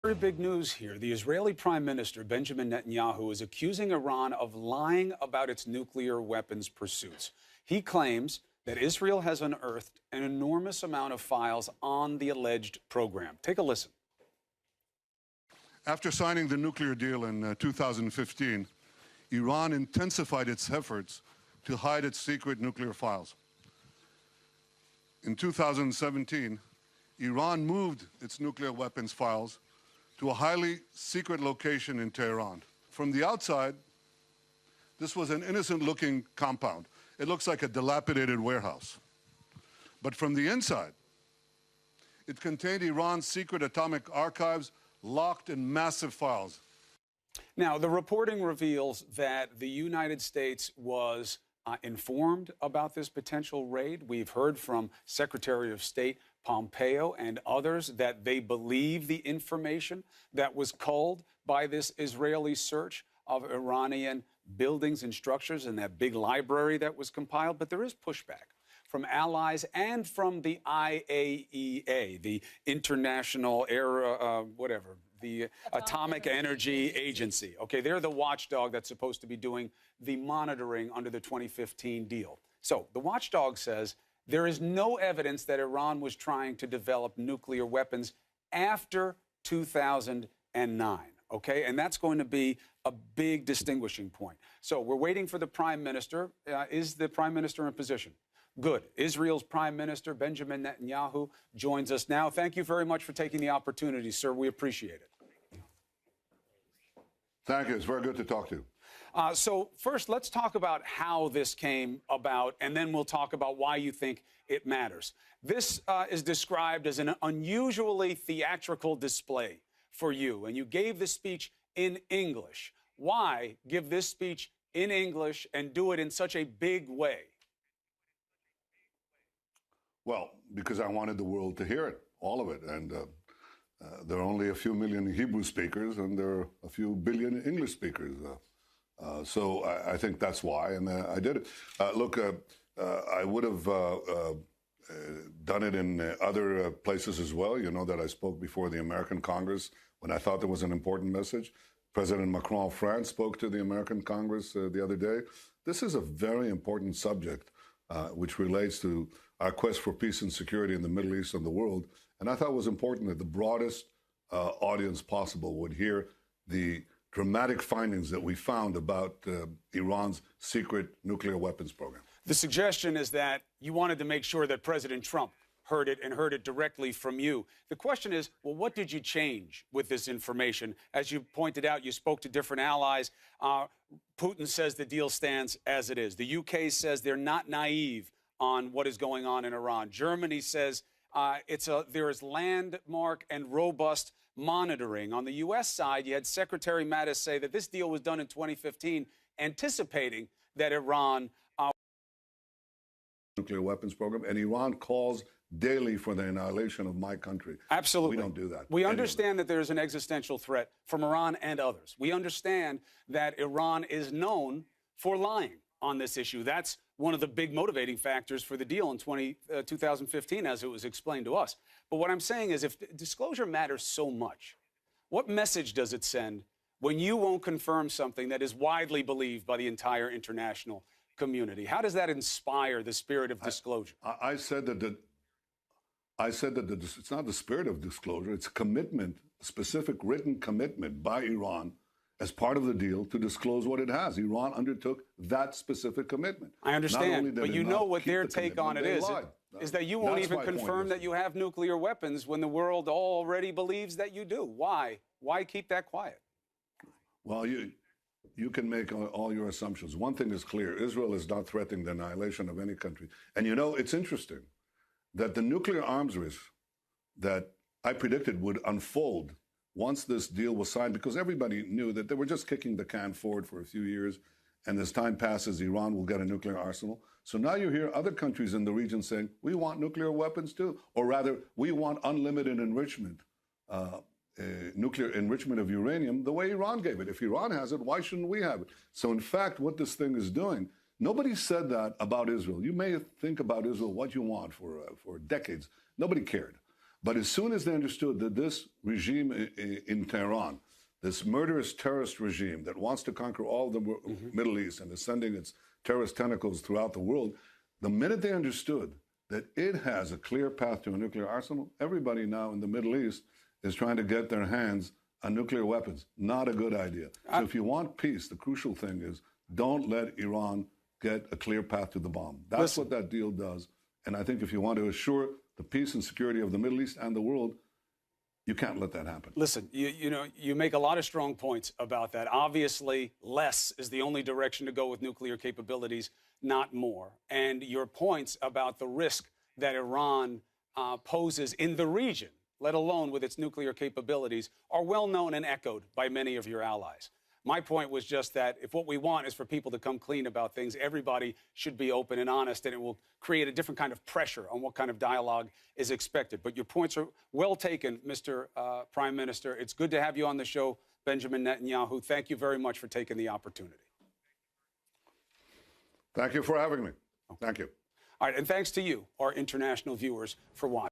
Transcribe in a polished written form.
Very big news here. The Israeli Prime Minister, Benjamin Netanyahu, is accusing Iran of lying about its nuclear weapons pursuits. He claims that Israel has unearthed an enormous amount of files on the alleged program. Take a listen. After signing the nuclear deal in 2015, Iran intensified its efforts to hide its secret nuclear files. In 2017, Iran moved its nuclear weapons files to a highly secret location in Tehran. From the outside, this was an innocent-looking compound. It looks like a dilapidated warehouse. But from the inside, it contained Iran's secret atomic archives locked in massive files. Now, the reporting reveals that the United States was informed about this potential raid. We've heard from Secretary of State Pompeo and others that they believe the information that was culled by this Israeli search of Iranian buildings and structures in that big library that was compiled. But there is pushback from allies and from the IAEA, the International the Atomic Energy Agency. Okay, they're the watchdog that's supposed to be doing the monitoring under the 2015 deal. So the watchdog says there is no evidence that Iran was trying to develop nuclear weapons after 2009. Okay, and that's going to be a big distinguishing point. So we're waiting for the prime minister. Is the prime minister in position? Good. Israel's Prime Minister, Benjamin Netanyahu, joins us now. Thank you very much for taking the opportunity, sir. We appreciate it. Thank you. It's very good to talk to you. So first, let's talk about how this came about, and then we'll talk about why you think it matters. This is described as an unusually theatrical display for you, and you gave this speech in English. Why give this speech in English and do it in such a big way? Well, because I wanted the world to hear it, all of it. And there are only a few million Hebrew speakers, and there are a few billion English speakers. So I think that's why, and I did it. Look, I would have done it in other places as well. You know that I spoke before the American Congress when I thought there was an important message. President Macron of France spoke to the American Congress the other day. This is a very important subject, which relates to our quest for peace and security in the Middle East and the world. And I thought it was important that the broadest audience possible would hear the dramatic findings that we found about Iran's secret nuclear weapons program. The suggestion is that you wanted to make sure that President Trump heard it and heard it directly from you. The question is, well, what did you change with this information? As you pointed out, you spoke to different allies. Putin says the deal stands as it is. The UK says they're not naive on what is going on in Iran. Germany says there is landmark and robust monitoring. On the U.S. side, you had Secretary Mattis say that this deal was done in 2015, anticipating that Iran nuclear weapons program, and Iran calls daily for the annihilation of my country. Absolutely. We don't do that. We understand that there is an existential threat from Iran and others. We understand that Iran is known for lying on this issue. That's one of the big motivating factors for the deal in 2015, as it was explained to us. But what I'm saying is, if disclosure matters so much, what message does it send when you won't confirm something that is widely believed by the entire international community? How does that inspire the spirit of disclosure? I said that it's not the spirit of disclosure. It's a commitment, a specific written commitment by Iran as part of the deal to disclose what it has. Iran undertook that specific commitment. I understand, but you know what their take on it is that you won't even confirm that you have nuclear weapons when the world already believes that you do. Why? Why keep that quiet? Well, you can make all your assumptions. One thing is clear. Israel is not threatening the annihilation of any country. And you know, it's interesting that the nuclear arms race that I predicted would unfold once this deal was signed, because everybody knew that they were just kicking the can forward for a few years, and as time passes, Iran will get a nuclear arsenal. So now you hear other countries in the region saying, we want nuclear weapons too, or rather, we want unlimited enrichment, nuclear enrichment of uranium, the way Iran gave it. If Iran has it, why shouldn't we have it? So in fact, what this thing is doing, nobody said that about Israel. You may think about Israel what you want for decades. Nobody cared. But as soon as they understood that this regime in Tehran, this murderous terrorist regime that wants to conquer all of the Middle East and is sending its terrorist tentacles throughout the world, the minute they understood that it has a clear path to a nuclear arsenal, everybody now in the Middle East is trying to get their hands on nuclear weapons. Not a good idea. So if you want peace, the crucial thing is don't let Iran get a clear path to the bomb. That's what that deal does. And I think if you want to assure the peace and security of the Middle East and the world, you can't let that happen. Listen, you make a lot of strong points about that. Obviously, less is the only direction to go with nuclear capabilities, not more. And your points about the risk that Iran poses in the region, let alone with its nuclear capabilities, are well known and echoed by many of your allies. My point was just that if what we want is for people to come clean about things, everybody should be open and honest, and it will create a different kind of pressure on what kind of dialogue is expected. But your points are well taken, Mr. Prime Minister. It's good to have you on the show, Benjamin Netanyahu. Thank you very much for taking the opportunity. Thank you for having me. Thank you. All right, and thanks to you, our international viewers, for watching.